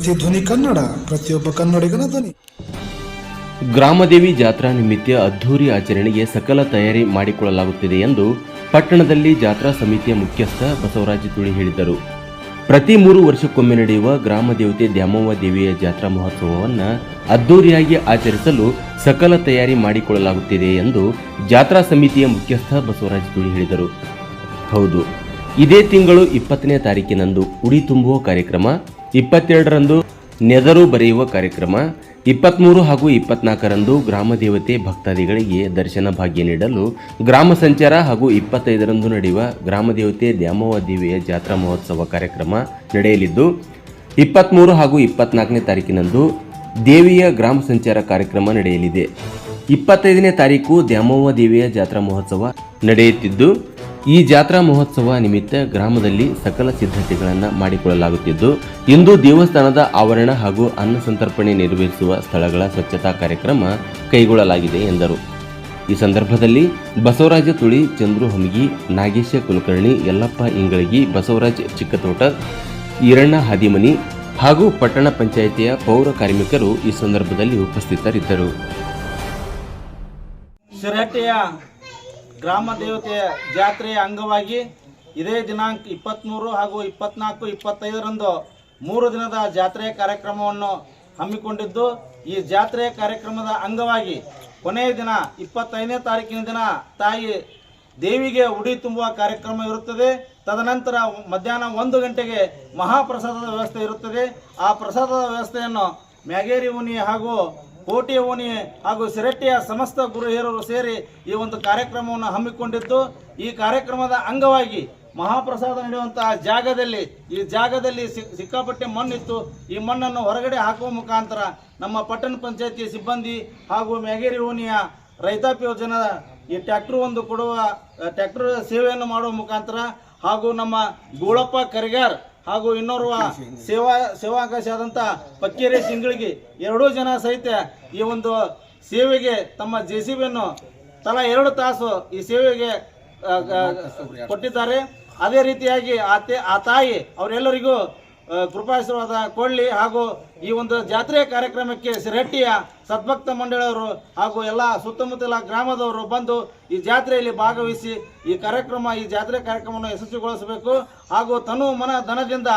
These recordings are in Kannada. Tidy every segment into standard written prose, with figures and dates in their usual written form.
ಪ್ರತಿಧ್ವನಿ ಕನ್ನಡ, ಪ್ರತಿಯೊಬ್ಬ ಕನ್ನಡಿಗನ ಧ್ವನಿ. ಗ್ರಾಮದೇವಿ ಜಾತ್ರಾ ನಿಮಿತ್ತ ಅದ್ಧೂರಿ ಆಚರಣೆಗೆ ಸಕಲ ತಯಾರಿ ಮಾಡಿಕೊಳ್ಳಲಾಗುತ್ತಿದೆ ಎಂದು ಪಟ್ಟಣದಲ್ಲಿ ಜಾತ್ರಾ ಸಮಿತಿಯ ಮುಖ್ಯಸ್ಥ ಬಸವರಾಜ ತುಳಿ ಹೇಳಿದರು. ಪ್ರತಿ 3 ವರ್ಷಕ್ಕೊಮ್ಮೆ ನಡೆಯುವ ಗ್ರಾಮ ದೇವತೆ ದ್ಯಾಮವ್ವ ದೇವಿಯ ಜಾತ್ರಾ ಮಹೋತ್ಸವವನ್ನು ಅದ್ಧೂರಿಯಾಗಿ ಆಚರಿಸಲು ಸಕಲ ತಯಾರಿ ಮಾಡಿಕೊಳ್ಳಲಾಗುತ್ತಿದೆ ಎಂದು ಜಾತ್ರಾ ಸಮಿತಿಯ ಮುಖ್ಯಸ್ಥ ಬಸವರಾಜ ತುಳಿ ಹೇಳಿದರು. ಹೌದು, ಇದೇ ತಿಂಗಳು 20ನೇ ತಾರೀಕಿನಂದು ಉಡಿ ತುಂಬುವ ಕಾರ್ಯಕ್ರಮ, 22ರಂದು ನೆದರು ಬರೆಯುವ ಕಾರ್ಯಕ್ರಮ, 23 ಹಾಗೂ 24ರಂದು ಗ್ರಾಮ ದೇವತೆ ಭಕ್ತಾದಿಗಳಿಗೆ ದರ್ಶನ ಭಾಗ್ಯ ನೀಡಲು ಗ್ರಾಮ ಸಂಚಾರ ಹಾಗೂ 25ರಂದು ನಡೆಯುವ ಗ್ರಾಮ ದೇವತೆ ದ್ಯಾಮವ್ವ ದೇವಿಯ ಜಾತ್ರಾ ಮಹೋತ್ಸವ ಕಾರ್ಯಕ್ರಮ ನಡೆಯಲಿದ್ದು, 23 ಹಾಗೂ 24ನೇ ತಾರೀಕಿನಂದು ದೇವಿಯ ಗ್ರಾಮ ಸಂಚಾರ ಕಾರ್ಯಕ್ರಮ ನಡೆಯಲಿದೆ. 25ನೇ ತಾರೀಕು ದ್ಯಾಮವ್ವ ದೇವಿಯ ಜಾತ್ರಾ ಮಹೋತ್ಸವ ನಡೆಯುತ್ತಿದ್ದು, ಈ ಜಾತ್ರಾ ಮಹೋತ್ಸವ ನಿಮಿತ್ತ ಗ್ರಾಮದಲ್ಲಿ ಸಕಲ ಸಿದ್ಧತೆಗಳನ್ನು ಮಾಡಿಕೊಳ್ಳಲಾಗುತ್ತಿದ್ದು, ಇಂದು ದೇವಸ್ಥಾನದ ಆವರಣ ಹಾಗೂ ಅನ್ನ ಸಂತರ್ಪಣೆ ನೆರವೇರಿಸುವ ಸ್ಥಳಗಳ ಸ್ವಚ್ಛತಾ ಕಾರ್ಯಕ್ರಮ ಕೈಗೊಳ್ಳಲಾಗಿದೆ ಎಂದರು. ಈ ಸಂದರ್ಭದಲ್ಲಿ ಬಸವರಾಜ ತುಳಿ, ಚಂದ್ರು ಹಮಗಿ, ನಾಗೇಶ ಕುಲಕರ್ಣಿ, ಯಲ್ಲಪ್ಪ ಇಂಗಳಗಿ, ಬಸವರಾಜ್ ಚಿಕ್ಕತೋಟ, ಈರಣ್ಣ ಹಾದಿಮನಿ ಹಾಗೂ ಪಟ್ಟಣ ಪಂಚಾಯಿತಿಯ ಪೌರ ಕಾರ್ಮಿಕರು ಈ ಸಂದರ್ಭದಲ್ಲಿ ಉಪಸ್ಥಿತರಿದ್ದರು. ಗ್ರಾಮ ದೇವತೆಯ ಜಾತ್ರೆಯ ಅಂಗವಾಗಿ ಇದೇ ದಿನಾಂಕ 23 ಹಾಗೂ 24, 25ರಂದು 3 ದಿನದ ಜಾತ್ರೆಯ ಕಾರ್ಯಕ್ರಮವನ್ನು ಹಮ್ಮಿಕೊಂಡಿದ್ದು, ಈ ಜಾತ್ರೆಯ ಕಾರ್ಯಕ್ರಮದ ಅಂಗವಾಗಿ ಕೊನೆಯ ದಿನ 25ನೇ ತಾರೀಕಿನ ದಿನ ತಾಯಿ ದೇವಿಗೆ ಉಡಿ ತುಂಬುವ ಕಾರ್ಯಕ್ರಮ ಇರುತ್ತದೆ. ತದನಂತರ ಮಧ್ಯಾಹ್ನ 1 ಗಂಟೆಗೆ ಮಹಾಪ್ರಸಾದದ ವ್ಯವಸ್ಥೆ ಇರುತ್ತದೆ. ಆ ಪ್ರಸಾದದ ವ್ಯವಸ್ಥೆಯನ್ನು ಮ್ಯಾಗೇರಿ ಓಣಿ ಹಾಗೂ ಕೋಟೆ ಓಣಿ ಹಾಗೂ ಸಿರಟ್ಟಿಯ ಸಮಸ್ತ ಗುರು ಹಿರಿಯರು ಸೇರಿ ಈ ಒಂದು ಕಾರ್ಯಕ್ರಮವನ್ನು ಹಮ್ಮಿಕೊಂಡಿದ್ದು, ಈ ಕಾರ್ಯಕ್ರಮದ ಅಂಗವಾಗಿ ಮಹಾಪ್ರಸಾದ ನಡೆಯುವಂತಹ ಜಾಗದಲ್ಲಿ ಸಿಕ್ಕಾಪಟ್ಟೆ ಮಣ್ಣಿತ್ತು. ಈ ಮಣ್ಣನ್ನು ಹೊರಗಡೆ ಹಾಕುವ ಮುಖಾಂತರ ನಮ್ಮ ಪಟ್ಟಣ ಪಂಚಾಯತಿ ಸಿಬ್ಬಂದಿ ಹಾಗೂ ಮ್ಯಾಗೇರಿ ಓಣಿಯ ರೈತಾಪಿ ಯೋಜನಾ ಈ ಟ್ರ್ಯಾಕ್ಟರ್ ಸೇವೆಯನ್ನು ಮಾಡುವ ಮುಖಾಂತರ ಹಾಗೂ ನಮ್ಮ ಗೋಳಪ್ಪ ಕರಿಗಾರ್ ಹಾಗೂ ಇನ್ನೋರ್ವ ಸೇವಾಕಾಶ ಆದಂಥ ಪಕ್ಕೇರಿ ತಿಂಗಳಿಗೆ 2 ಜನ ಸಹಿತ ಈ ಒಂದು ಸೇವೆಗೆ ತಮ್ಮ JCBಯನ್ನು ತಲಾ 2 ತಾಸು ಈ ಸೇವೆಗೆ ಕೊಟ್ಟಿದ್ದಾರೆ. ಅದೇ ರೀತಿಯಾಗಿ ಆ ತಾಯಿ ಅವರೆಲ್ಲರಿಗೂ ಕೃಪಾಶೀರ್ವಾದ ಕೊಡಲಿ. ಹಾಗೂ ಈ ಒಂದು ಜಾತ್ರೆಯ ಕಾರ್ಯಕ್ರಮಕ್ಕೆ ಸಿರಟ್ಟಿಯ ಸದ್ಭಕ್ತ ಮಂಡಳಿಯವರು ಹಾಗೂ ಎಲ್ಲ ಸುತ್ತಮುತ್ತಲ ಗ್ರಾಮದವರು ಬಂದು ಈ ಜಾತ್ರೆಯಲ್ಲಿ ಭಾಗವಹಿಸಿ ಈ ಜಾತ್ರೆ ಕಾರ್ಯಕ್ರಮವನ್ನು ಯಶಸ್ವಿಗೊಳಿಸಬೇಕು. ಹಾಗೂ ತನು ಮನ ಧನದಿಂದ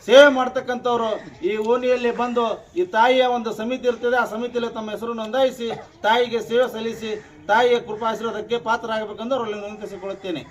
ಸೇವೆ ಮಾಡ್ತಕ್ಕಂಥವ್ರು ಈ ಓಣಿಯಲ್ಲಿ ಬಂದು ಈ ತಾಯಿಯ ಒಂದು ಸಮಿತಿ ಇರ್ತದೆ, ಆ ಸಮಿತಿಯಲ್ಲಿ ತಮ್ಮ ಹೆಸರು ನೋಂದಾಯಿಸಿ ತಾಯಿಗೆ ಸೇವೆ ಸಲ್ಲಿಸಿ ತಾಯಿಯ ಕೃಪಾಶೀರ್ವಾದಕ್ಕೆ ಪಾತ್ರರಾಗಬೇಕೆಂದು ಅವರಲ್ಲಿ ವಿನಂತಿಸಿಕೊಳ್ಳುತ್ತೇನೆ.